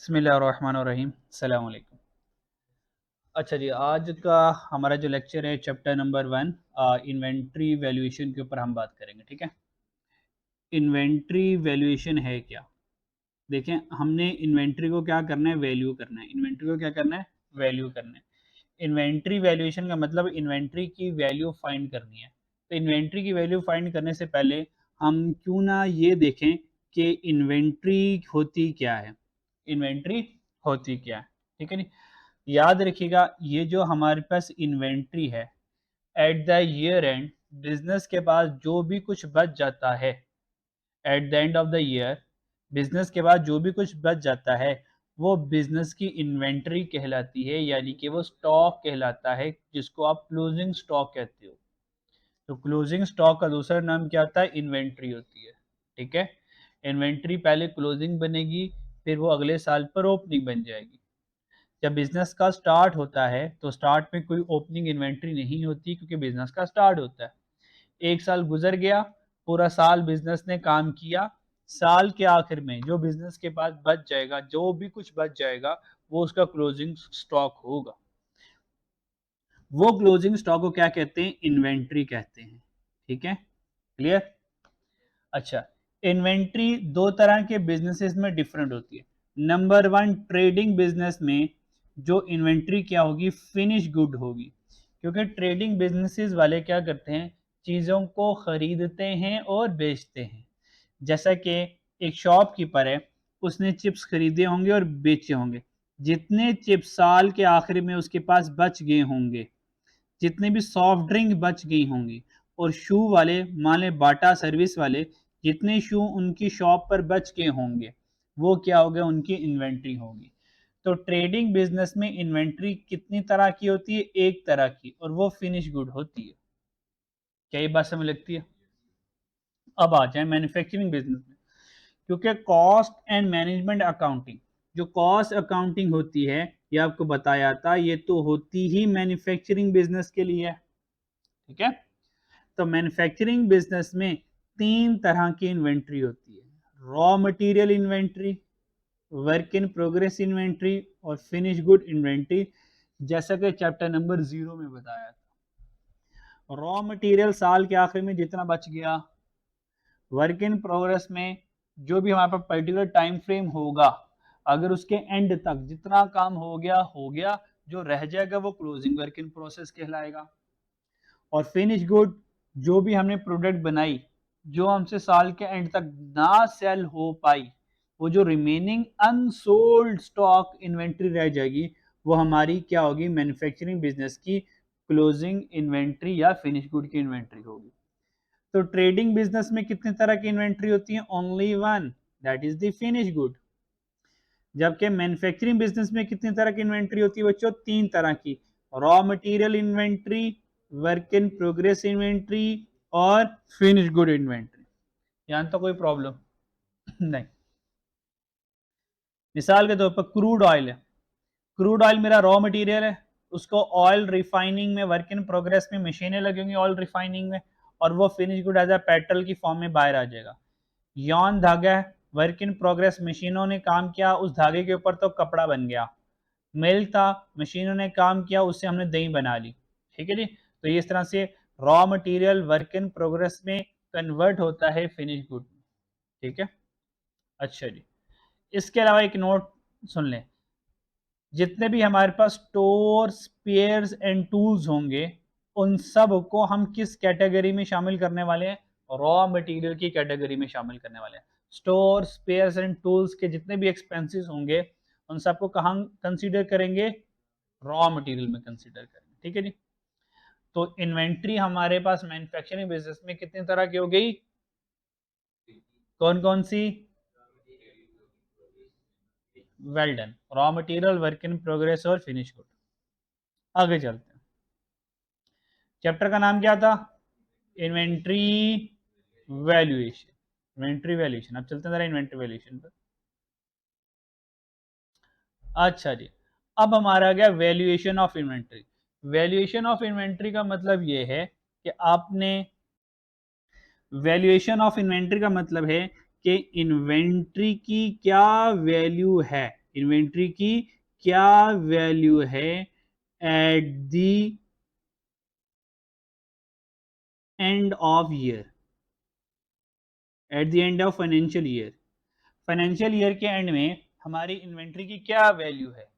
बिस्मिल्लाहिर्रहमानिर्रहीम। अस्सलाम वालेकुम। अच्छा जी, आज का हमारा जो लेक्चर है चैप्टर नंबर 1 इन्वेंट्री वैल्यूएशन के ऊपर हम बात करेंगे। ठीक है, इन्वेंट्री वैल्यूएशन है क्या? देखें, हमने इन्वेंट्री को क्या करना है, वैल्यू करना है। इन्वेंट्री को क्या करना है, वैल्यू करना है। इन्वेंट्री वैल्यूएशन का मतलब इन्वेंट्री की वैल्यू फाइंड करनी है। तो इन्वेंट्री की वैल्यू फाइंड करने से पहले हम क्यों ना ये देखें कि इन्वेंट्री होती क्या है। इन्वेंट्री होती क्या है, ठीक है नी। याद रखिएगा, ये जो हमारे पास इन्वेंट्री है, at the year and business के पास जो भी कुछ बच जाता है, at the end of the year business के बाद जो भी कुछ बच जाता है वो बिजनेस की इन्वेंट्री कहलाती है, यानी कि वो स्टॉक कहलाता है, जिसको आप क्लोजिंग स्टॉक कहते हो। तो क्लोजिंग स्टॉक का दूसरा नाम क्या होता है, इन्वेंट्री होती है। ठीक है, इन्वेंट्री पहले क्लोजिंग बनेगी, फिर वो अगले साल पर ओपनिंग बन जाएगी। जब बिजनेस का स्टार्ट होता है तो स्टार्ट में कोई ओपनिंग इन्वेंट्री नहीं होती, क्योंकि बिजनेस का स्टार्ट होता है। एक साल गुजर गया, पूरा साल बिजनेस ने काम किया, साल के आखिर में जो बिजनेस के पास बच जाएगा, जो भी कुछ बच जाएगा, वो उसका क्लोजिंग स्टॉक होगा। वो क्लोजिंग स्टॉक को क्या कहते हैं, इन्वेंट्री कहते हैं। ठीक है, क्लियर। अच्छा, इन्वेंट्री दो तरह के बिजनेसेस में डिफरेंट होती है। नंबर 1, ट्रेडिंग बिजनेस में जो इन्वेंट्री क्या होगी, फिनिश गुड होगी। क्योंकि ट्रेडिंग बिजनेसेस वाले क्या करते हैं, चीज़ों को खरीदते हैं और बेचते हैं। जैसा कि एक शॉपकीपर है, उसने चिप्स खरीदे होंगे और बेचे होंगे। जितने चिप्स साल के आखिर में उसके पास बच गए होंगे, जितने भी सॉफ्ट ड्रिंक बच गई होंगी, और शू वाले, मान लें बाटा सर्विस वाले, जितने शू उनकी शॉप पर बच गए होंगे, वो क्या हो गया, उनकी इन्वेंट्री होगी। तो ट्रेडिंग बिजनेस में इन्वेंट्री कितनी तरह की होती है, एक तरह की, और वो फिनिश गुड होती है। क्या ये बात समझ लगती है? अब आ जाए मैन्युफैक्चरिंग बिजनेस में। क्योंकि कॉस्ट एंड मैनेजमेंट अकाउंटिंग, जो कॉस्ट अकाउंटिंग होती है, ये आपको बताया था, ये तो होती ही मैन्युफैक्चरिंग बिजनेस के लिए है। ठीक है, तो मैन्युफैक्चरिंग बिजनेस में तीन तरह की इन्वेंट्री होती है: raw material inventory, work in progress inventory, और फिनिश गुड इन्वेंट्री, जैसा कि चैप्टर नंबर 0 में बताया था। रॉ मटेरियल साल के आखिर में जितना बच गया, वर्क इन प्रोग्रेस में जो भी हमारे पास पर्टिकुलर टाइम फ्रेम होगा, अगर उसके एंड तक जितना काम हो गया, जो रह जाएगा वो क्लोजिंग वर्क इन प्रोसेस कहलाएगा। और फिनिश गुड, जो भी हमने प्रोडक्ट बनाई, जो हमसे साल के एंड तक ना सेल हो पाई, वो जो रिमेनिंग अनसोल्ड स्टॉक इन्वेंट्री रह जाएगी, वो हमारी क्या होगी, मैन्युफैक्चरिंग बिजनेस की क्लोजिंग इन्वेंट्री या फिनिश गुड की इन्वेंट्री होगी। तो ट्रेडिंग बिजनेस में कितने तरह की इन्वेंट्री होती है, only one, that is the finish good. जबकि मैन्युफैक्चरिंग बिजनेस में कितनी तरह की इन्वेंट्री होती है बच्चों, तीन तरह की: raw material inventory, work in progress inventory, और फिनिश गुड इन्वेंट्री। यहाँ तो कोई प्रॉब्लम नहीं। मिसाल के तौर पर क्रूड ऑयल है, क्रूड ऑयल मेरा रॉ मटेरियल है, उसको ऑयल रिफाइनिंग में, वर्क इन प्रोग्रेस में मशीनें लगेंगी ऑयल रिफाइनिंग में, और वो finish good as a petrol की फॉर्म में बाहर आ जाएगा। यौन धागा है, वर्क इन प्रोग्रेस, मशीनों ने काम किया, उस धागे के ऊपर तो कपड़ा बन गया। मिल्क था, मशीनों ने काम किया, उससे हमने दही बना ली। ठीक है जी, तो ये इस तरह से raw material work in progress में कन्वर्ट होता है फिनिश गुड। ठीक है, अच्छा जी, इसके अलावा एक नोट सुन लें। जितने भी हमारे पास स्टोर, स्पेयर्स एंड टूल्स होंगे, उन सब को हम किस कैटेगरी में शामिल करने वाले हैं, रॉ मटेरियल की कैटेगरी में शामिल करने वाले हैं। स्टोर, स्पेयर्स एंड टूल्स के जितने भी एक्सपेंसेस होंगे, उन सबको कहाँ कंसीडर करेंगे, रॉ मटेरियल में कंसीडर करेंगे। ठीक है जी, तो इन्वेंट्री हमारे पास मैन्युफैक्चरिंग बिजनेस में कितनी तरह की हो गई, कौन कौन सी? Well done, raw material, work in progress और फिनिश गुड। आगे चलते हैं। चैप्टर का नाम क्या था, इन्वेंट्री वैल्यूएशन। इन्वेंट्री वैल्यूएशन, अब चलते हैं जरा इन्वेंट्री वैल्यूएशन पर। अच्छा जी, अब हमारा आ गया valuation of inventory. Valuation of inventory का मतलब ये है कि आपने, वैल्यूएशन ऑफ इन्वेंट्री का मतलब है कि इन्वेंट्री की क्या वैल्यू है। इन्वेंट्री की क्या वैल्यू है at the end of year, at the end of financial year. Financial year के एंड में हमारी इन्वेंट्री की क्या वैल्यू है,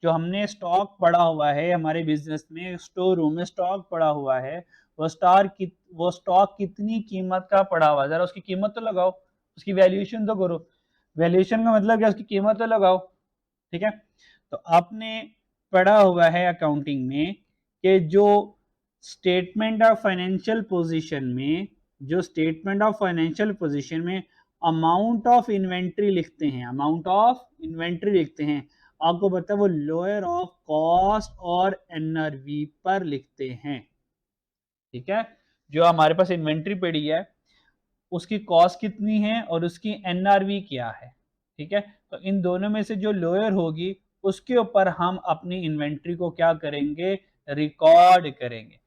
जो हमने स्टॉक पड़ा हुआ है हमारे बिजनेस में, स्टोर रूम में स्टॉक पड़ा हुआ है, वो स्टॉक कितनी कीमत का पड़ा हुआ है, जरा उसकी कीमत तो लगाओ, उसकी वैल्यूएशन तो करो। वैल्यूएशन का मतलब क्या, उसकी कीमत तो लगाओ। ठीक है, तो आपने पढ़ा हुआ है अकाउंटिंग में कि जो स्टेटमेंट ऑफ फाइनेंशियल पोजीशन में, जो स्टेटमेंट ऑफ फाइनेंशियल पोजीशन में अमाउंट ऑफ इन्वेंट्री लिखते हैं, अमाउंट ऑफ इन्वेंट्री लिखते हैं, आपको पता है वो लोअर ऑफ कॉस्ट और एनआरवी पर लिखते हैं। ठीक है, जो हमारे पास इन्वेंट्री पड़ी है उसकी कॉस्ट कितनी है और उसकी एनआरवी क्या है। ठीक है, तो इन दोनों में से जो लोअर होगी उसके ऊपर हम अपनी इन्वेंट्री को क्या करेंगे, रिकॉर्ड करेंगे।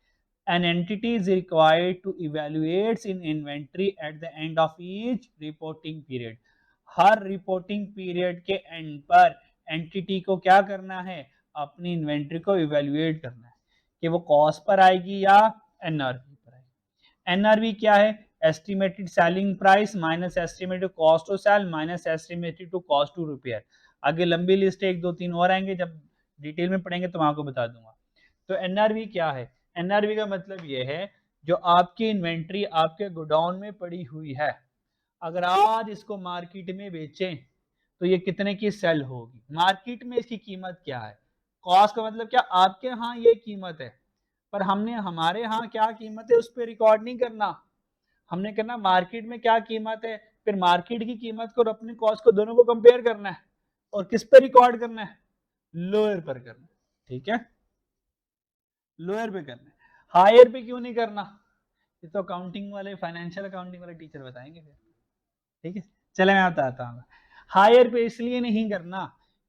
An entity is required to evaluate in inventory at the end of each reporting period. Her reporting period के एंड पर एंटिटी को क्या करना है, अपनी इन्वेंट्री को इवेल्युएट करना है कि वो कॉस्ट पर आएगी या एनआरवी पर आएगी। एनआरवी क्या है, estimated selling price minus estimated cost to sell minus estimated to cost to repair. आगे लंबी लिस्ट है, एक दो तीन और आएंगे, जब डिटेल में पढ़ेंगे तो मैं आपको बता दूंगा। तो एनआरवी क्या है, एनआरवी का मतलब ये है जो आपकी इन्वेंट्री आपके गोडाउन में पड़ी हुई है, अगर आज इसको मार्केट में बेचें तो ये कितने की सेल होगी, मार्केट में इसकी कीमत क्या है। कॉस्ट का मतलब क्या, आपके यहाँ ये कीमत है पर हमने हमारे यहाँ क्या कीमत है उस पर रिकॉर्ड नहीं करना, हमने करना मार्केट में क्या कीमत है, फिर मार्केट की कीमत को और अपनी कॉस्ट को दोनों को कंपेयर करना है और किस पर रिकॉर्ड करना है, लोअर पर करना है। ठीक है, लोअर पे करना है, हायर पे क्यों नहीं करना, ये तो अकाउंटिंग वाले, फाइनेंशियल अकाउंटिंग वाले टीचर बताएंगे फिर। ठीक है, चले मैं बताता हूँ। हायर पे इसलिए नहीं करना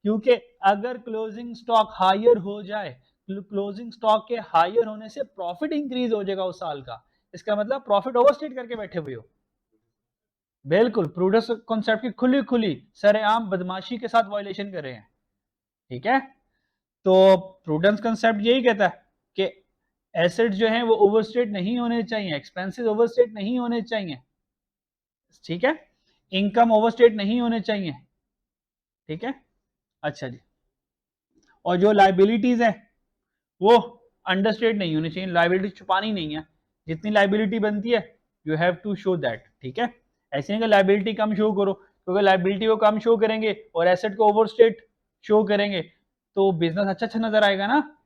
क्योंकि अगर क्लोजिंग स्टॉक हायर हो जाए, क्लोजिंग स्टॉक के हायर होने से प्रॉफिट इंक्रीज हो जाएगा उस साल का, इसका मतलब प्रॉफिट ओवरस्टेट करके बैठे हुए हो। बिल्कुल प्रूडेंस कॉन्सेप्ट की खुली खुली सरेआम बदमाशी के साथ वायलेशन कर रहे हैं। ठीक है, तो प्रूडेंस कॉन्सेप्ट यही कहता है कि एसेट जो है वो ओवरस्टेट नहीं होने चाहिए, एक्सपेंसेस ओवरस्टेट नहीं होने चाहिए। ठीक है, इनकम ओवरस्टेट नहीं होने चाहिए। ठीक है, अच्छा जी, और जो लाइबिलिटीज है वो अंडरस्टेट नहीं होनी चाहिए, लाइबिलिटी छुपानी नहीं है, जितनी लाइबिलिटी बनती है you have to show that. ठीक है, ऐसे नहीं कि लाइबिलिटी कम शो करो, क्योंकि लाइबिलिटी को कम शो करेंगे और एसेट को ओवरस्टेट शो करेंगे तो बिजनेस अच्छा अच्छा नजर आएगा ना।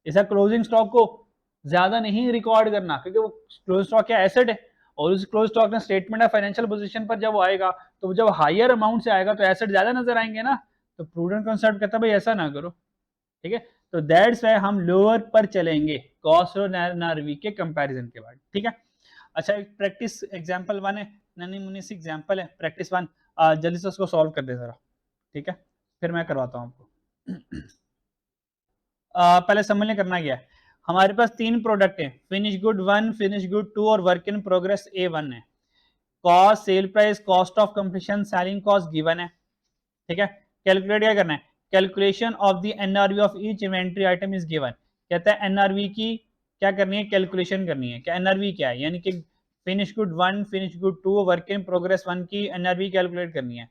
ऐसा क्लोजिंग स्टॉक को ज्यादा नहीं रिकॉर्ड करना क्योंकि वो क्लोज स्टॉक क्या एसेट है, और उस क्लोज स्टॉक में स्टेटमेंट ऑफ फाइनेंशियल पोजीशन पर जब वो आएगा तो जब हायर अमाउंट से आएगा तो एसेट ज्यादा नजर आएंगे ना, तो प्रूडेंट कॉन्सेप्ट कहता है भाई ऐसा ना करो। ठीक है, तो दैट्स वाई हम लोअर पर चलेंगे कॉस्ट और एनआरवी के कंपैरिजन के बाद। ठीक है, अच्छा एक प्रैक्टिस एग्जांपल वन है, ननी मुनी सी एग्जांपल है, प्रैक्टिस वन, जल्दी से उसको सॉल्व कर दे जरा। ठीक है, फिर मैं करवाता हूँ आपको। पहले समझने करना क्या है, हमारे पास तीन प्रोडक्ट है, finish good one, finish good two और work in progress A one है। Cost, sell price, cost of completion, selling cost given है। ठीक है, कैलकुलेट क्या करना है, calculation of the NRV of each inventory item is given. कहता है एनआरवी की क्या करनी है, कैलकुलेशन करनी है। क्या एनआरवी क्या है, यानी कि finish good one, finish good two, work in progress one की एनआरवी कैलकुलेट करनी है।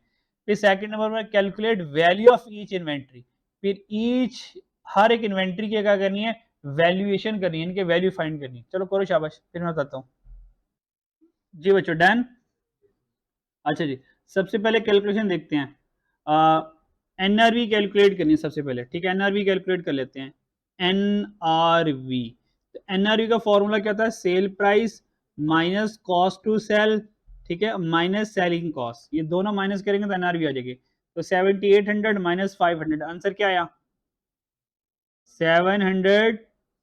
फिर सेकंड नंबर पर calculate value of each inventory, फिर ईच हर एक इन्वेंट्री की क्या करनी है, वैल्यूएशन करनी है, इनके वैल्यू फाइंड करनी है। चलो करो शाबाश, फिर मैं बताता हूँ। जी बच्चों डन। अच्छा जी, सबसे पहले कैलकुलेशन देखते हैं, एनआरवी कैलकुलेट करनी है सबसे पहले। ठीक है, एनआरवी कैलकुलेट कर लेते हैं। एनआरवी, तो एनआरवी का फॉर्मूला क्या था, sale price minus cost to sell, ठीक है, माइनस सेलिंग कॉस्ट, ये दोनों माइनस करेंगे तो एनआरवी आ जाएगी। तो 7800 माइनस 500, आंसर क्या आया, 700,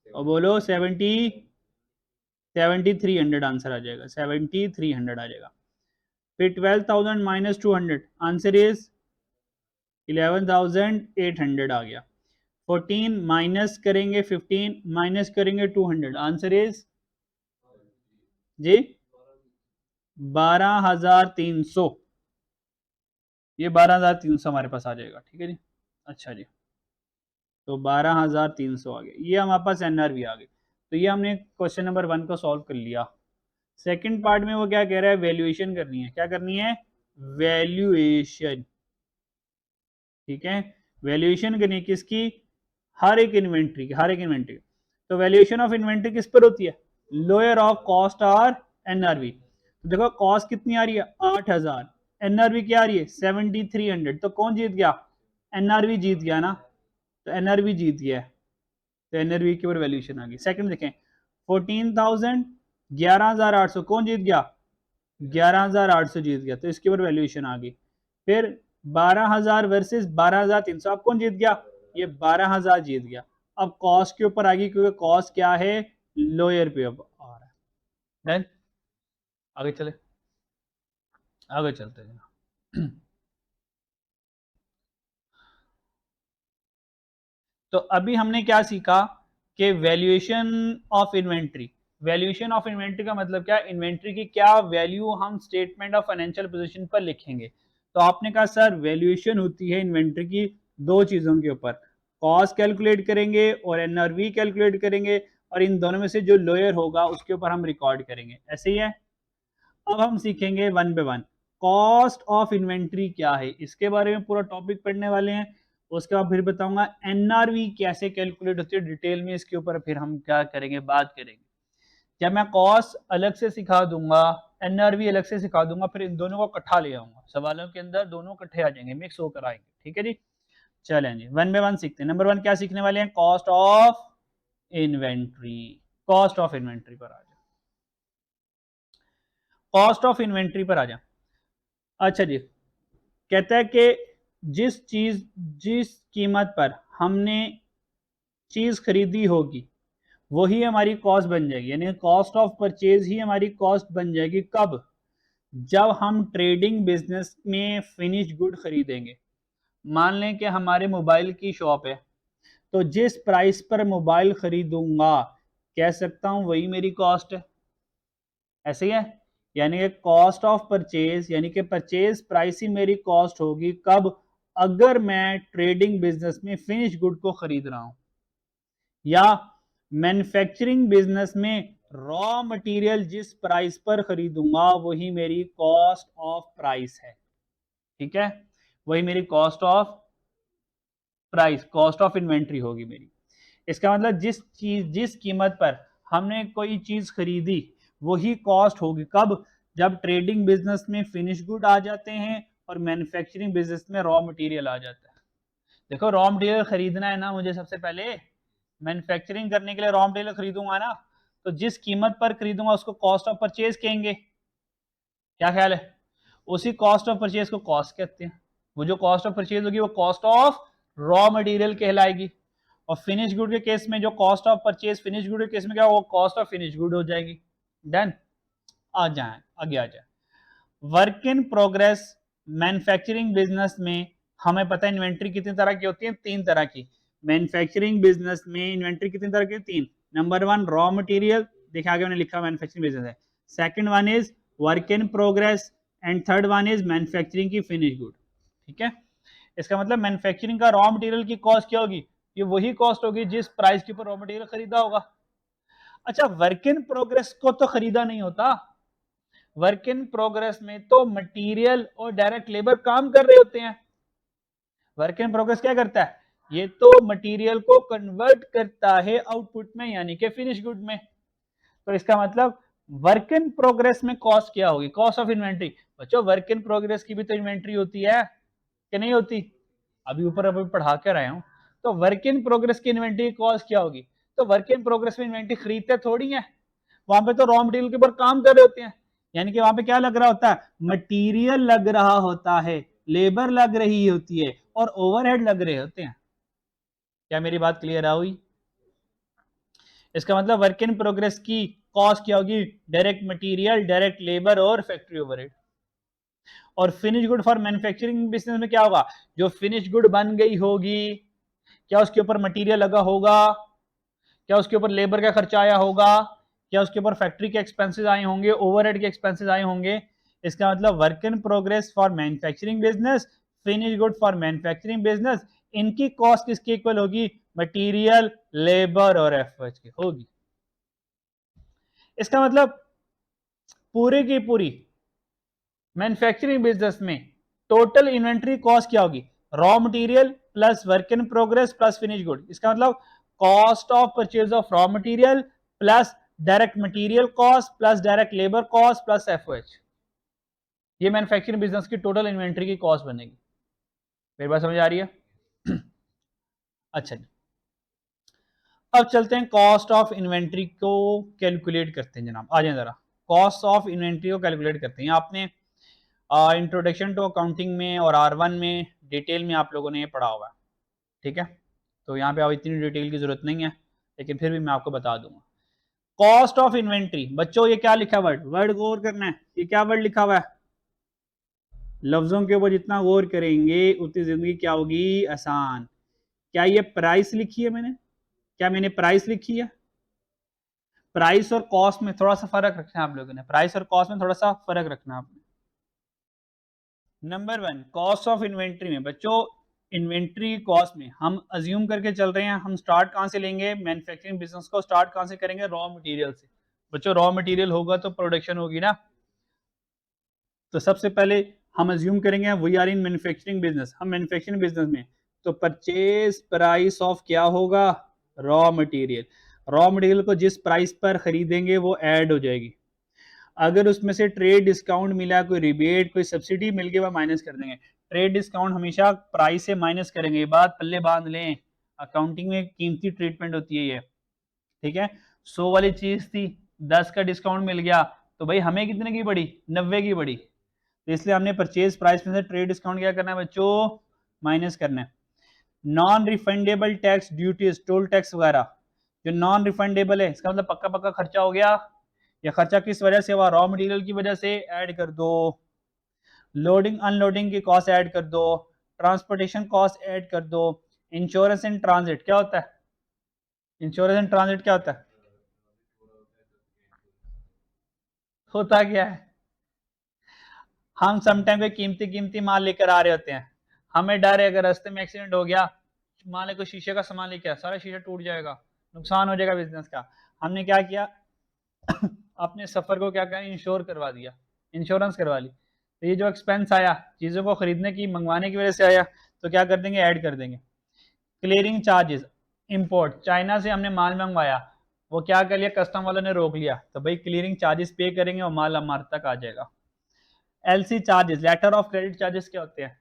और बोलो 7300 आंसर आ जाएगा, 7300 आ जाएगा। फिर 12,000 माइनस 200, आंसर इज 11,800 आ गया। 14 माइनस करेंगे 15 माइनस करेंगे 200, आंसर इज जी 12,300। ये 12,300 हमारे पास आ जाएगा, ठीक है जी। अच्छा जी, तो 12,300 आ गया, ये हमारे पास एनआरवी आ गई। तो ये हमने क्वेश्चन नंबर 1 को सॉल्व कर लिया। सेकंड पार्ट में वो क्या कह रहा है, वैल्यूएशन करनी है। क्या करनी है, वैल्यूएशन, ठीक है। वैल्यूएशन करनी है किसकी, हर एक इन्वेंट्री की, हर एक इन्वेंट्री। तो वैल्यूएशन ऑफ इन्वेंट्री किस पर होती है, लोअर ऑफ कॉस्ट और एनआरवी। तो देखो कॉस्ट कितनी आ रही है 8,000, एनआरवी क्या आ रही है 7,300, तो कौन जीत गया, एनआरवी जीत गया ना, तो एनआरवी जीत गया है। तो एनआरवी के ऊपर वैल्यूएशन आ गई। सेकंड देखें 14,000, 11,800, कौन जीत गया, 11,800 जीत गया, तो इसके ऊपर वैल्यूएशन आ गई। फिर 12,000 वर्सेस 12,300, अब कौन जीत गया, ये 12,000 जीत गया। अब कॉस्ट के ऊपर आ गई, क्योंकि कॉस्ट क्या है, लोअर पे अब आ रहा है। देन आगे चले, आगे चलते हैं। तो अभी हमने क्या सीखा कि valuation of inventory. Valuation of inventory का मतलब क्या, इन्वेंट्री की क्या वैल्यू हम स्टेटमेंट ऑफ फाइनेंशियल पोजीशन पर लिखेंगे। तो आपने कहा सर वैल्यूएशन होती है इन्वेंट्री की दो चीजों के ऊपर, कॉस्ट कैलकुलेट करेंगे और एनआरवी कैलकुलेट करेंगे, और इन दोनों में से जो लोअर होगा उसके ऊपर हम रिकॉर्ड करेंगे, ऐसे ही है। अब हम सीखेंगे one by one, cost of inventory क्या है, इसके बारे में पूरा टॉपिक पढ़ने वाले हैं। उसके बाद फिर बताऊंगा एनआरवी कैसे कैलकुलेट होती है डिटेल में, इसके ऊपर फिर हम क्या करेंगे, बात करेंगे। जब मैं कॉस्ट अलग से सिखा दूंगा, एनआरवी अलग से सिखा दूंगा, फिर इन दोनों को इकट्ठा ले आऊंगा, सवालों के अंदर दोनों इकट्ठे आ जाएंगे, मिक्स होकर आएंगे, ठीक है जी। चलें जी, वन बाय वन सीखते हैं। नंबर 1 क्या सीखने वाले हैं, cost of inventory. Cost of inventory पर आ जाए, कॉस्ट ऑफ इन्वेंट्री पर आ जाए। अच्छा जी, कहता है कि जिस कीमत पर हमने चीज खरीदी होगी वही हमारी कॉस्ट बन जाएगी, यानी कॉस्ट ऑफ परचेज ही हमारी कॉस्ट बन जाएगी। कब, जब हम ट्रेडिंग बिजनेस में फिनिश गुड खरीदेंगे। मान लें कि हमारे मोबाइल की शॉप है, तो जिस प्राइस पर मोबाइल खरीदूंगा कह सकता हूं वही मेरी कॉस्ट है, ऐसे ही है। यानी कि कॉस्ट ऑफ परचेज, यानी कि परचेज प्राइस ही मेरी कॉस्ट होगी। कब, अगर मैं ट्रेडिंग बिजनेस में फिनिश गुड को खरीद रहा हूं, या मैन्युफैक्चरिंग बिजनेस में रॉ मटेरियल जिस प्राइस पर खरीदूंगा वही मेरी कॉस्ट ऑफ प्राइस है, ठीक है। वही मेरी cost of price, cost of inventory होगी मेरी। इसका मतलब जिस कीमत पर हमने कोई चीज खरीदी वही कॉस्ट होगी। कब, जब ट्रेडिंग बिजनेस में फिनिश गुड आ जाते हैं और मैन्युफैक्चरिंग बिजनेस में रॉ मटेरियल आ जाता है। देखो रॉ मटेरियल खरीदना है ना मुझे, सबसे पहले मैन्युफैक्चरिंग करने के लिए रॉ मटेरियल खरीदूंगा ना, तो जिस कीमत पर खरीदूंगा उसको कॉस्ट ऑफ परचेज कहेंगे, क्या ख्याल है। उसी कॉस्ट ऑफ परचेज को कॉस्ट कहते हैं। वो जो कॉस्ट ऑफ परचेज होगी वो कॉस्ट ऑफ रॉ मटेरियल कहलाएगी। और फिनिश गुड के केस में जो cost of purchase finish good के केस में क्या वो कॉस्ट ऑफ फिनिश गुड हो जाएगी। डन, आ जाए आगे आ जाए। Work in progress manufacturing business में हमें पता है इन्वेंट्री कितनी तरह की होती है, 3 तरह की। मैन्युफैक्चरिंग बिजनेस में इन्वेंट्री कितनी तरह की, 3। नंबर 1 रॉ मटेरियल, देखिए आगे मैंने लिखा मैन्युफैक्चरिंग बिजनेस है। Second one is work in progress, and third one is manufacturing की फिनिश गुड, ठीक है। इसका मतलब मैन्युफैक्चरिंग का रॉ मटेरियल की कॉस्ट क्या होगी, ये वही कॉस्ट होगी जिस प्राइस के ऊपर रॉ मटेरियल खरीदा होगा। अच्छा, वर्क इन प्रोग्रेस को तो खरीदा नहीं होता, वर्क इन प्रोग्रेस में तो मटेरियल और डायरेक्ट लेबर काम कर रहे होते हैं। वर्क इन प्रोग्रेस क्या करता है, ये तो मटेरियल को कन्वर्ट करता है आउटपुट में, यानी कि फिनिश गुड में। तो इसका मतलब वर्क इन प्रोग्रेस में कॉस्ट क्या होगी, कॉस्ट ऑफ इन्वेंट्री। बच्चों वर्क इन प्रोग्रेस की भी तो इन्वेंट्री होती है कि नहीं होती, अभी ऊपर अभी पढ़ा कर आया हूं। तो वर्क इन प्रोग्रेस की इन्वेंट्री कॉस्ट क्या होगी, तो वर्क इन प्रोग्रेस में इन्वेंट्री खरीदते थोड़ी है, वहां पे तो रॉ मटेरियल के ऊपर काम कर रहे होते हैं। यानी कि वहां पे क्या लग रहा होता है, मटेरियल लग रहा होता है, लेबर लग रही होती है, और ओवरहेड लग रहे होते हैं। क्या मेरी बात क्लियर हुई। इसका मतलब वर्क इन प्रोग्रेस की कॉस्ट क्या होगी, डायरेक्ट मटेरियल, डायरेक्ट लेबर और फैक्ट्री ओवरहेड। और finish good for manufacturing business में क्या होगा, जो फिनिश गुड बन गई होगी, क्या उसके ऊपर मटेरियल लगा होगा, क्या उसके ऊपर लेबर का खर्चा आया होगा, क्या उसके ऊपर फैक्ट्री के एक्सपेंसेस आए होंगे, ओवरहेड के एक्सपेंसेस आए होंगे। इसका मतलब work in progress for manufacturing business, finish good for manufacturing business, इनकी कॉस्ट किसकी इक्वल होगी? मटेरियल, लेबर और एफएच की होगी। इसका मतलब पूरी की पूरी मैन्युफैक्चरिंग बिजनेस में टोटल इन्वेंट्री कॉस्ट क्या होगी? Raw material plus work in progress plus finish good. इसका मतलब cost of purchase of raw material plus direct material cost plus direct labour cost plus FOH, ये मैन्युफैक्चरिंग बिजनेस की total inventory की cost बनेगी। मेरी बात समझ आ रही है? अच्छा जी, अब चलते हैं कॉस्ट ऑफ इन्वेंट्री को कैलकुलेट करते हैं जनाब। आ जाए जरा, कॉस्ट ऑफ इन्वेंट्री को कैलकुलेट करते हैं। आपने इंट्रोडक्शन टू अकाउंटिंग में और R1 में डिटेल में आप लोगों ने ये पढ़ा हुआ है, ठीक है? तो यहाँ पे अब इतनी डिटेल की जरूरत नहीं है, लेकिन फिर भी मैं आपको बता दूंगा। कॉस्ट ऑफ इन्वेंट्री, बच्चों ये क्या लिखा वर्ड, वर्ड गौर करना है, ये क्या वर्ड लिखा हुआ है? लफ्जों के ऊपर जितना गौर करेंगे उतनी जिंदगी क्या होगी? आसान। क्या ये प्राइस लिखी है मैंने? क्या मैंने प्राइस लिखी है? प्राइस और कॉस्ट में थोड़ा सा फर्क रखना है आप लोगों ने, प्राइस और कॉस्ट में थोड़ा सा फर्क रखना है आपने। नंबर 1 कॉस्ट ऑफ इन्वेंट्री में बच्चों, इन्वेंट्री कॉस्ट में हम अज्यूम करके चल रहे हैं, हम स्टार्ट कहां से लेंगे? मैन्युफैक्चरिंग बिजनेस को स्टार्ट कहां से करेंगे? रॉ मटेरियल से। बच्चों रॉ मटेरियल होगा तो प्रोडक्शन होगी ना, तो सबसे पहले हम अज्यूम करेंगे we are in manufacturing business, हम मैन्युफैक्चरिंग बिजनेस में, तो परचेज प्राइस ऑफ क्या होगा? Raw material. रॉ मटेरियल को जिस प्राइस पर खरीदेंगे वो ऐड हो जाएगी। अगर उसमें से ट्रेड डिस्काउंट मिला, कोई रिबेट, कोई सब्सिडी मिल गई, वह माइनस कर देंगे। ट्रेड डिस्काउंट हमेशा प्राइस से माइनस करेंगे, ये बात पल्ले बांध लें, अकाउंटिंग में कीमती ट्रीटमेंट होती है ये, ठीक है? 100 वाली चीज थी, 10 का डिस्काउंट मिल गया, तो भाई हमें कितने की पड़ी? 90 की पड़ी। तो इसलिए हमने परचेज प्राइस में से ट्रेड डिस्काउंट क्या करना है बच्चों? माइनस करना है। Non refundable tax, duties, toll tax वगैरह जो नॉन रिफंडेबल है, इसका मतलब पक्का पक्का खर्चा हो गया, या खर्चा किस वजह से हुआ? रॉ मटेरियल की वजह से, ऐड कर दो। लोडिंग अनलोडिंग की कॉस्ट ऐड कर दो, ट्रांसपोर्टेशन कॉस्ट ऐड कर दो। इंश्योरेंस इन ट्रांजिट क्या होता है? इंश्योरेंस इन ट्रांजिट क्या होता है? होता क्या है? हम समटाइम कोई कीमती कीमती माल लेकर आ रहे होते हैं, हमें डर है अगर रास्ते में एक्सीडेंट हो गया, मान ले कोई शीशे का सामान लेके आया, सारा शीशा टूट जाएगा, नुकसान हो जाएगा बिजनेस का। हमने क्या किया? अपने सफर को क्या करें? इंश्योर करवा दिया, इंश्योरेंस करवा ली। तो ये जो एक्सपेंस आया चीज़ों को खरीदने की, मंगवाने की वजह से आया, तो क्या कर देंगे? ऐड कर देंगे। क्लियरिंग चार्जेस, इंपोर्ट, चाइना से हमने माल मंगवाया, वो क्या कर लिया? कस्टम वालों ने रोक लिया, तो भाई क्लियरिंग चार्जेस पे करेंगे और माल हमारे तक आ जाएगा। LC charges, letter of credit charges क्या होते हैं?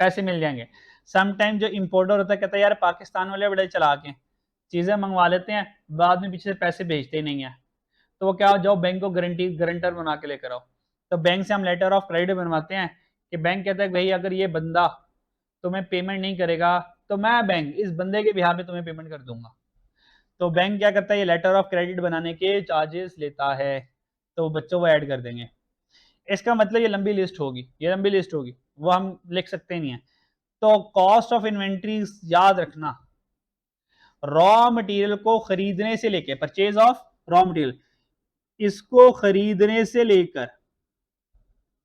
पैसे मिल जाएंगे। समटाइम जो इंपोर्टर होता है कहता है यार पाकिस्तान वाले बड़े चालाक हैं, चीजें मंगवा लेते हैं, बाद में पीछे से पैसे भेजते ही नहीं है, तो वो क्या, जाओ बैंक को गारंटी गारंटर बना के लेकर आओ। तो बैंक से हम लेटर ऑफ क्रेडिट बनवाते हैं कि बैंक कहता है भाई अगर ये बंदा तुम्हें पेमेंट नहीं करेगा तो मैं बैंक इस बंदे के बिहार में तुम्हें पेमेंट कर दूंगा। तो बैंक क्या करता है? ये लेटर ऑफ क्रेडिट बनाने के चार्जेस लेता है, तो बच्चों वो ऐड कर देंगे। इसका मतलब ये लंबी लिस्ट होगी, ये लंबी लिस्ट होगी, वो हम लिख सकते नहीं है। तो कॉस्ट ऑफ इन्वेंट्री याद रखना, रॉ मटेरियल को खरीदने से लेकर, परचेज ऑफ रॉ मटेरियल, इसको खरीदने से लेकर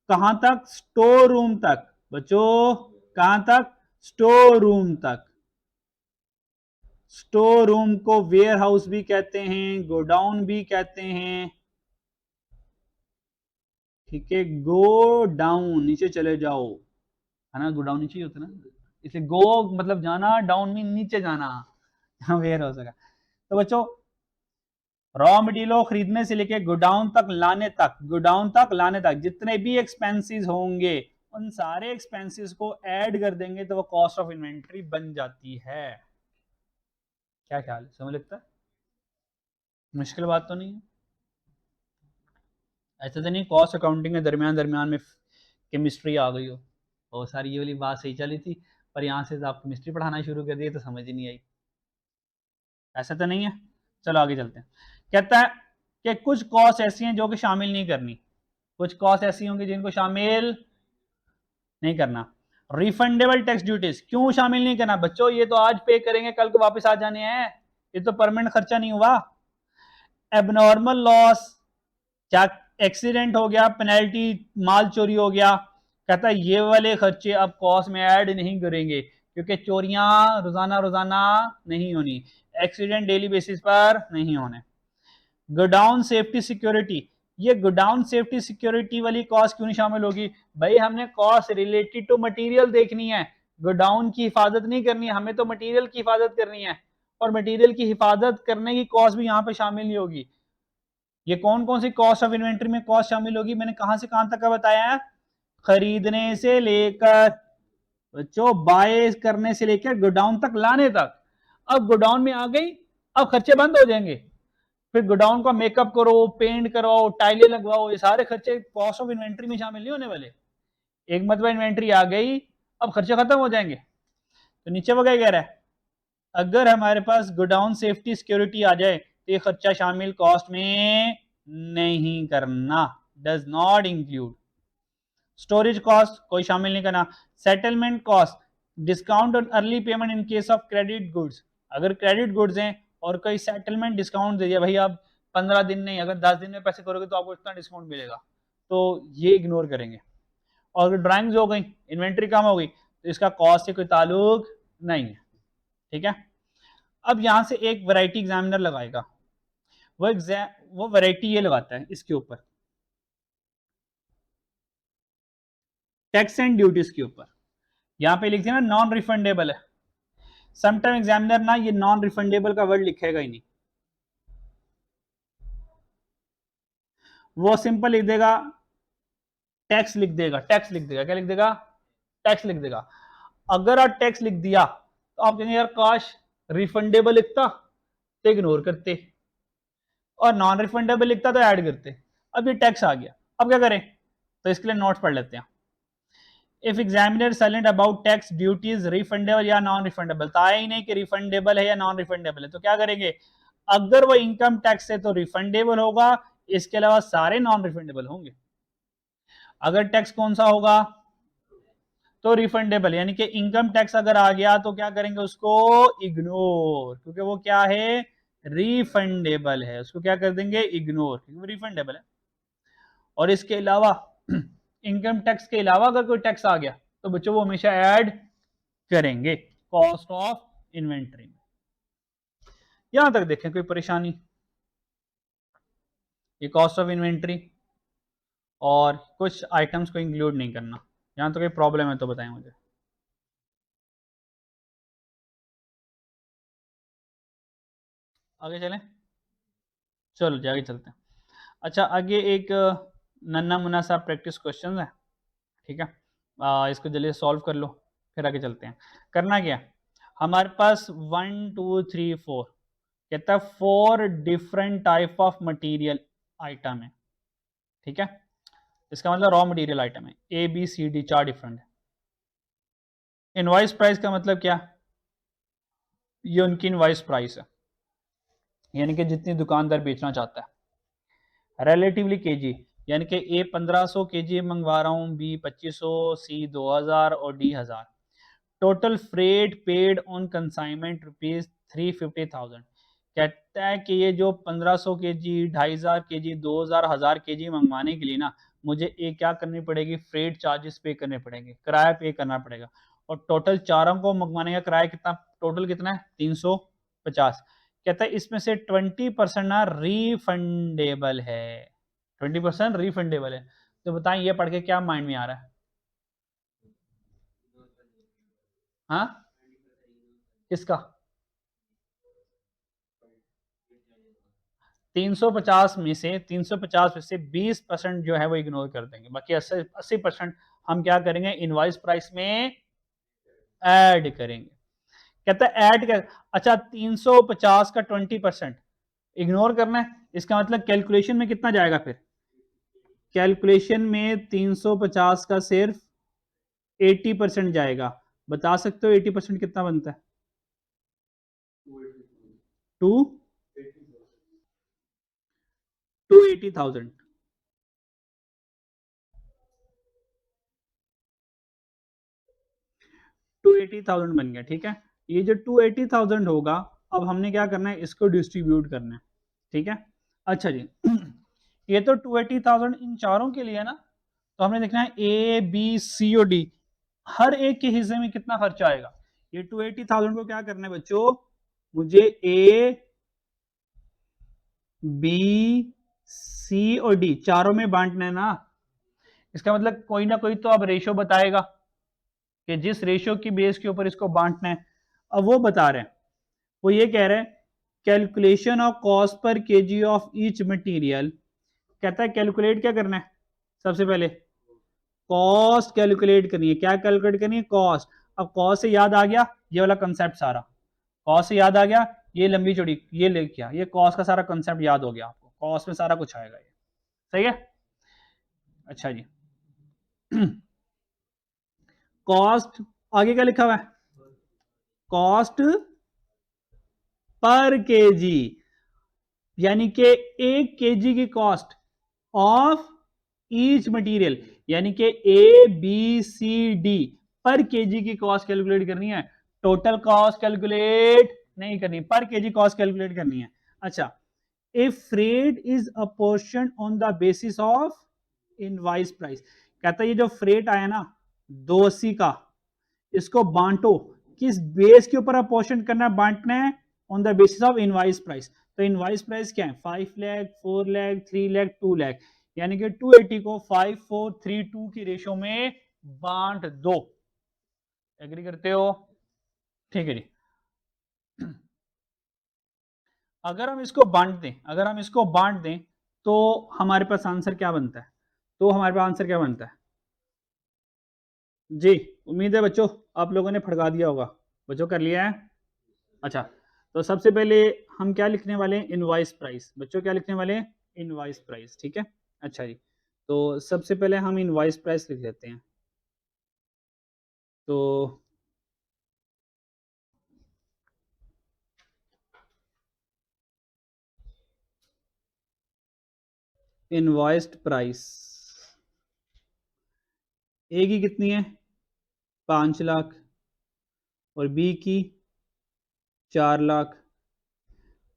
कहां तक? स्टोर रूम तक। बच्चों कहां तक? स्टोर रूम तक। स्टोर रूम को वेयर हाउस भी कहते हैं, गोडाउन भी कहते हैं, ठीक है? गो डाउन, नीचे चले जाओ, है ना? गोडाउन नीचे होता है ना, इसलिए गो मतलब जाना, डाउन मीन नीचे जाना, यहाँ वेयर हाउस होगा। तो बच्चों रॉ मटेरियल खरीदने से लेके गोडाउन तक लाने तक, गोडाउन तक लाने तक जितने भी एक्सपेंसेस होंगे उन सारे एक्सपेंसेस को ऐड कर देंगे तो वो कॉस्ट ऑफ इन्वेंट्री बन जाती है। क्या ख्याल है? समझ लगता है? मुश्किल बात तो नहीं है? ऐसा तो नहीं कॉस्ट अकाउंटिंग के दरमियान दरमियान में केमिस्ट्री आ गई हो, बहुत सारी ये वाली बात सही चली थी, पर यहाँ से आप केमिस्ट्री पढ़ाना शुरू कर दिए तो समझ ही नहीं आई। ऐसा तो नहीं है? चलो आगे चलते हैं। कहता है कि कुछ कॉस्ट ऐसी हैं जो कि शामिल नहीं करनी, कुछ कॉस्ट ऐसी होंगी जिनको शामिल नहीं करना। रिफंडेबल टैक्स ड्यूटीज क्यों शामिल नहीं करना? बच्चों ये तो आज पे करेंगे कल को वापस आ जाने हैं, ये तो परमानेंट खर्चा नहीं हुआ। एबनॉर्मल लॉस, क्या एक्सीडेंट हो गया, पेनल्टी, माल चोरी हो गया, कहता है ये वाले खर्चे अब कॉस्ट में ऐड नहीं करेंगे क्योंकि चोरियां रोजाना रोजाना नहीं होनी, एक्सीडेंट डेली बेसिस पर नहीं होने। गोडाउन सेफ्टी सिक्योरिटी, ये गोडाउन सेफ्टी सिक्योरिटी वाली कॉस्ट क्यों नहीं शामिल होगी? भाई हमने कॉस्ट रिलेटेड टू मटेरियल देखनी है, गोडाउन की हिफाजत नहीं करनी है, हमें तो मटेरियल की हिफाजत करनी है, और मटेरियल की हिफाजत करने की कॉस्ट भी यहाँ पे शामिल नहीं होगी। ये कौन कौन सी कॉस्ट ऑफ इन्वेंट्री में कॉस्ट शामिल होगी? मैंने कहां से कहां तक का बताया है? खरीदने से लेकर बच्चों बाय करने से लेकर गोडाउन तक लाने तक। अब गोडाउन में आ गई, अब खर्चे बंद हो जाएंगे, फिर गोडाउन का मेकअप करो, पेंट करवाओ, टाइलें लगवाओ, ये सारे खर्चे कॉस्ट ऑफ इन्वेंट्री में शामिल नहीं होने वाले। एक मतलब इन्वेंट्री आ गई, अब खर्चे खत्म हो जाएंगे। तो नीचे वो क्या कह रहा है, अगर हमारे पास गोडाउन सेफ्टी सिक्योरिटी आ जाए तो ये खर्चा शामिल कॉस्ट में नहीं करना, does not include. Storage cost कोई शामिल नहीं करना। Settlement cost, discount on early payment in case of credit goods, अगर क्रेडिट गुड्स हैं और कोई सेटलमेंट डिस्काउंट दे दिया, भाई आप 15 दिन नहीं, अगर 10 दिन में पैसे करोगे तो आपको इतना डिस्काउंट मिलेगा, तो ये इग्नोर करेंगे। और अगर ड्राइंग्स हो गई, इन्वेंट्री कम हो गई, तो इसका कॉस्ट से कोई ताल्लुक नहीं है। ठीक है, अब यहां से एक वैरायटी एग्जामिनर लगाएगा, वो वैरायटी ये लगाता है इसके ऊपर, टैक्स एंड ड्यूटीज के ऊपर। यहां पे लिखते हैं ना नॉन रिफंडेबल है, समटाइम एग्जामिनर ना ये नॉन रिफंडेबल का वर्ड लिखेगा ही नहीं, वो सिंपल लिख देगा टैक्स लिख देगा, टैक्स लिख देगा, क्या लिख देगा? टैक्स लिख देगा। अगर आप टैक्स लिख दिया तो आप कहेंगे यार काश रिफंडेबल लिखता तो इग्नोर करते, और नॉन रिफंडेबल लिखता तो ऐड करते। अब ये टैक्स आ गया, अब क्या करें? तो इसके लिए नोट्स पढ़ लेते हैं। If examiner silent about tax duties refundable या नॉन रिफंडेबल, तो आया ही नहीं कि रिफंडेबल है या नॉन रिफंडेबल है, तो क्या करेंगे? अगर वो इनकम टैक्स है तो रिफंडेबल होगा, इसके अलावा सारे नॉन रिफंडेबल होंगे। अगर टैक्स कौन सा होगा? तो रिफंडेबल, यानी कि इनकम टैक्स अगर आ गया तो क्या करेंगे? उसको इग्नोर, क्योंकि वो क्या है? रिफंडेबल है, उसको क्या कर देंगे? इग्नोर, क्योंकि वो रिफंडेबल है। और इसके अलावा इनकम टैक्स के अलावा अगर कोई टैक्स आ गया तो बच्चों वो हमेशा ऐड करेंगे कॉस्ट ऑफ इन्वेंट्री में। यहां तक देखें कोई परेशानी? ये कॉस्ट ऑफ इन्वेंट्री और कुछ आइटम्स को इंक्लूड नहीं करना, यहां तो कोई प्रॉब्लम है तो बताएं मुझे। आगे चलें, चलो जी आगे चलते हैं। अच्छा आगे एक नन्ना मुन्ना सा प्रैक्टिस क्वेश्चन है, ठीक है, इसको जल्दी सॉल्व कर लो फिर आगे चलते हैं। करना क्या, हमारे पास 1 2 3 4 कहता है 4 different type of material item है, ठीक है, इसका मतलब रॉ मटेरियल आइटम है A B C D, 4 different है। इनवाइस प्राइस का मतलब क्या? ये उनकी इनवाइस प्राइस है, यानी कि जितनी दुकानदार बेचना चाहता है। रिलेटिवली केजी, यानी कि ए 1500 केजी मंगवा रहा हूँ, बी 2500, सी 2000 और D 1000। Total freight paid on consignment rupees 350,000। कहता है कि ये जो 1500 के जी, 2500 के जी, 2000, 1000 के जी मंगवाने के लिए ना मुझे एक क्या करनी पड़ेगी? फ्रेट चार्जेस पे करने पड़ेंगे, किराया पे करना पड़ेगा। और टोटल चारों को मंगवाने का किराया कितना, टोटल कितना है? 350। कहता है इसमें से 20% ना रिफंडेबल है, 20% रिफंडेबल है। तो बताएं ये पढ़ के क्या माइंड में आ रहा है? हाँ, किसका? 350 में से 350 में से 20% जो है वो इग्नोर कर देंगे, बाकी 80% हम क्या करेंगे? इनवाइस प्राइस में ऐड करेंगे। कहता है ऐड कर, अच्छा 350 का 20% इग्नोर करना है, इसका मतलब कैलकुलेशन में कितना जाएगा फिर? कैलकुलेशन में 350 का सिर्फ 80% जाएगा। बता सकते हो 80% कितना बनता है? 2 280,000। 280,000 बन गया, ठीक है। ये जो 280,000 होगा अब हमने क्या करना है, इसको डिस्ट्रीब्यूट करना है, ठीक है। अच्छा जी ये तो 280,000 इन चारों के लिए है ना, तो हमने देखना है ए बी सी और डी, हर एक के हिस्से में कितना खर्चा आएगा। ये 280,000 को क्या करना है बच्चों, मुझे ए बी सी और डी चारों में बांटना है ना। इसका मतलब कोई ना कोई तो अब रेशो बताएगा कि जिस रेशो की बेस के ऊपर इसको बांटना है। अब वो बता रहे हैं, वो ये कह रहे हैं calculation of cost per KG of each material. कहता है कैलकुलेट क्या करना है, सबसे पहले कॉस्ट कैलकुलेट करनी है। क्या कैलकुलेट करनी है, कॉस्ट। अब कॉस्ट से याद आ गया ये वाला कंसेप्ट सारा, कॉस्ट से याद आ गया ये लंबी चौड़ी ये ले क्या, ये कॉस्ट का सारा कंसेप्ट याद हो गया आपको, कॉस्ट में सारा कुछ आएगा ये, सही है। अच्छा जी कॉस्ट आगे क्या लिखा हुआ है, कॉस्ट पर केजी, यानी कि एक केजी की कॉस्ट ऑफ ईच मटेरियल, यानी कि ए बी सी डी पर केजी की कॉस्ट कैलकुलेट करनी है, टोटल कॉस्ट कैलकुलेट नहीं करनी, पर केजी कॉस्ट कैलकुलेट करनी है। अच्छा, if freight is apportion on the basis of invoice price, कहता है ये जो फ्रेट आया ना 280 का, इसको बांटो, किस बेस के ऊपर अपोर्शन करना है, बांटना है on the basis of invoice price. तो इनवाइस प्राइस क्या है, 5 लाख, 4 लाख, 3 लाख, 2 लाख, यानी कि 280 को 5432 की रेशो में बांट दो। एग्री करते हो, ठीक है जी। अगर हम इसको बांट दें, अगर हम इसको बांट दें तो हमारे पास आंसर क्या बनता है, तो हमारे पास आंसर क्या बनता है जी। उम्मीद है बच्चों आप लोगों ने फड़का दिया होगा, बच्चों कर लिया है। अच्छा, तो सबसे पहले हम क्या लिखने वाले हैं, इनवॉइस प्राइस। बच्चों क्या लिखने वाले हैं, इनवॉइस प्राइस, ठीक है। अच्छा जी, तो सबसे पहले हम इनवॉइस प्राइस लिख लेते हैं। तो इनवॉइस्ड प्राइस ए की कितनी है, 5 लाख, और बी की 4 लाख,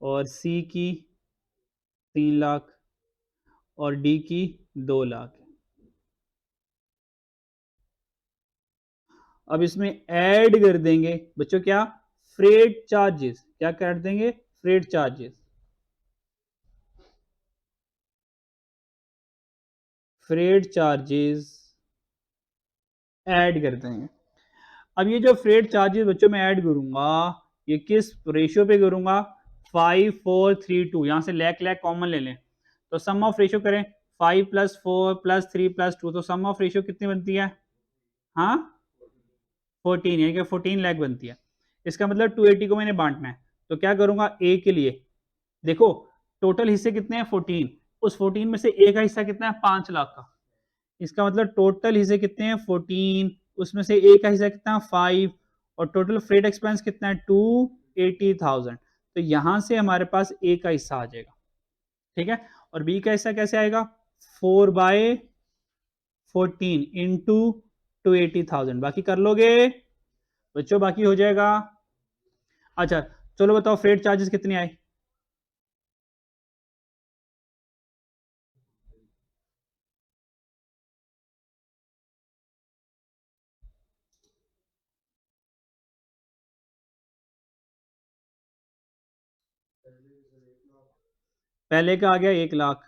और सी की 3 लाख, और डी की 2 लाख। अब इसमें ऐड कर देंगे बच्चों क्या, फ्रेट चार्जेस, क्या कर देंगे, freight charges, freight charges add कर देंगे। अब ये जो फ्रेट चार्जेस बच्चों में ऐड करूंगा, ये किस रेशियो पे करूंगा, 5432, यहां से लैक लैक कॉमन ले लें, तो सम ऑफ रेशियो करें 5 + 4 + 3 + 2, तो सम ऑफ रेशियो कितनी बनती है, हाँ 14, यानी कि 14 लाख बनती है। इसका मतलब 280 को मैंने बांटना है, तो क्या करूंगा, ए के लिए देखो टोटल हिस्से कितने हैं 14, उस 14 में से ए का हिस्सा कितना है, 5 लाख का। इसका मतलब टोटल हिस्से कितने हैं 14, उसमें से ए का हिस्सा कितना 5, और टोटल फ्रेट एक्सपेंस कितना है 280,000। तो यहां से हमारे पास ए का हिस्सा आ जाएगा, ठीक है। और बी का हिस्सा कैसे आएगा, 4/14 इंटू 280,000, बाकी कर लोगे बच्चों, बाकी हो जाएगा। अच्छा चलो बताओ फ्रेट चार्जेस कितने आए, पहले का आ गया 1 लाख,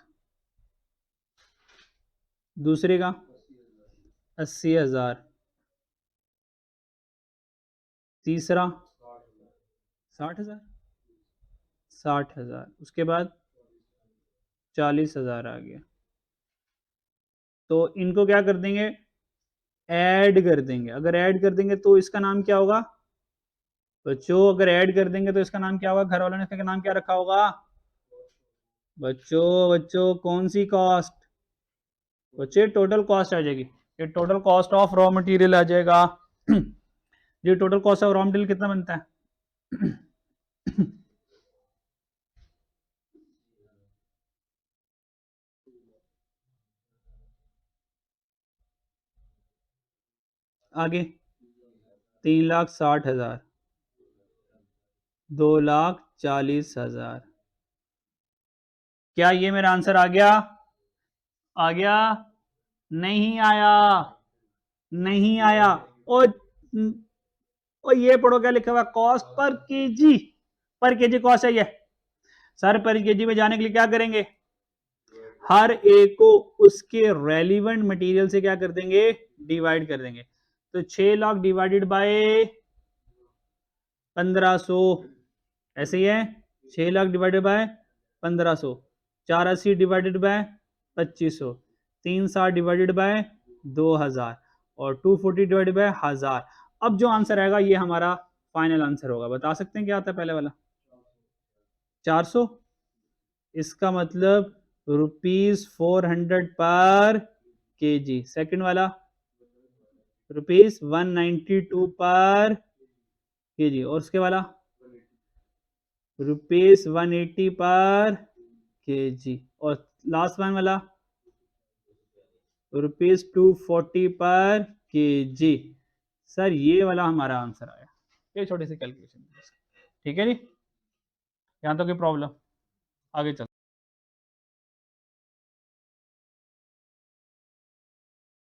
दूसरे का 80,000, तीसरा 60,000, 60,000, उसके बाद 40,000 आ गया। तो इनको क्या कर देंगे, ऐड कर देंगे। अगर ऐड कर देंगे तो इसका नाम क्या होगा बच्चों, अगर ऐड कर देंगे तो इसका नाम क्या होगा, घर वालों ने इसका नाम क्या रखा होगा बच्चों, बच्चों कौन सी कॉस्ट, बच्चे टोटल कॉस्ट आ जाएगी, ये total cost of raw material आ जाएगा ये total cost of raw material कितना बनता है आगे 3,60,000, 2,40,000। क्या ये मेरा आंसर आ गया? आ गया? नहीं आया, नहीं आया। और ये पढ़ो क्या लिखा हुआ, कॉस्ट पर केजी, पर केजी कॉस्ट है ये। सर पर केजी में जाने के लिए क्या करेंगे, हर एक को उसके रेलिवेंट मटेरियल से क्या कर देंगे, डिवाइड कर देंगे। तो 6 लाख डिवाइडेड बाय 1500, ऐसे ही है। 6 lakh divided by 1500, 480 divided by 2500, 360 divided by 2000 और 240 डिवाइडेड बाय 1000। अब जो आंसर आएगा ये हमारा फाइनल आंसर होगा। बता सकते हैं क्या आता है पहले वाला? 400। इसका मतलब ₹400 पर केजी। सेकंड वाला ₹192 पर केजी। और उसके वाला ₹180 पर केजी। और लास्ट वन वाला ₹240 पर केजी। सर ये वाला हमारा आंसर आया। ये छोटी सी कैलकुलेशन, ठीक है जी। यहाँ तो कोई प्रॉब्लम? आगे चल।